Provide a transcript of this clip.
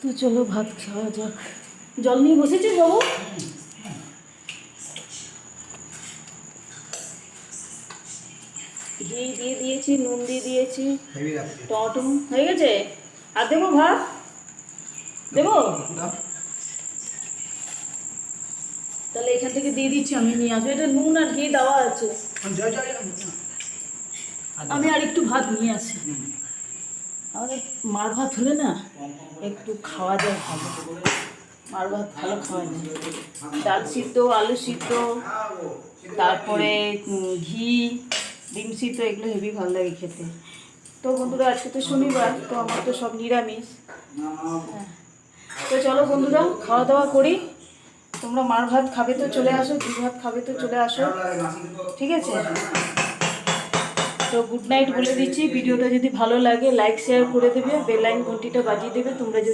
তো চলো ভাত খাওয়া যাক। জল নিয়ে বসেছিস বাবু? ঘি দিয়ে দিয়েছি, নুন দিয়ে দিয়েছি, টমেটো হয়ে গেছে। আর দেবো ভাত? দেবো? তাহলে এখান থেকে দিয়ে দিচ্ছি, আমি নিয়ে আসবো। এটা নুন আর ঘি দেওয়া আছে। আমি আর একটু ভাত নিয়ে আসি। আমাদের মার ভাত হলে না একটু খাওয়া যায় ভালো। মার ভাত ভালো খাওয়া যায়, ডাল সিদ্ধ, আলু সিদ্ধ, তারপরে ঘি, ডিম সিদ্ধ, এগুলো হেভি ভালো লাগে খেতে। তো বন্ধুরা আজকে তো শনিবার, তো আমার তো সব নিরামিষ। হ্যাঁ, তো চলো বন্ধুরা খাওয়া দাওয়া করি। তোমরা মার ভাত খাবে তো চলে আসো, ঘি ভাত খাবে তো চলে আসো, ঠিক আছে? তো গুড নাইট বলে দিচ্ছি। ভিডিওটা যদি ভালো লাগে লাইক শেয়ার করে দেবে, বেল আইকন ঘন্টিটা বাজিয়ে দেবে। তোমরা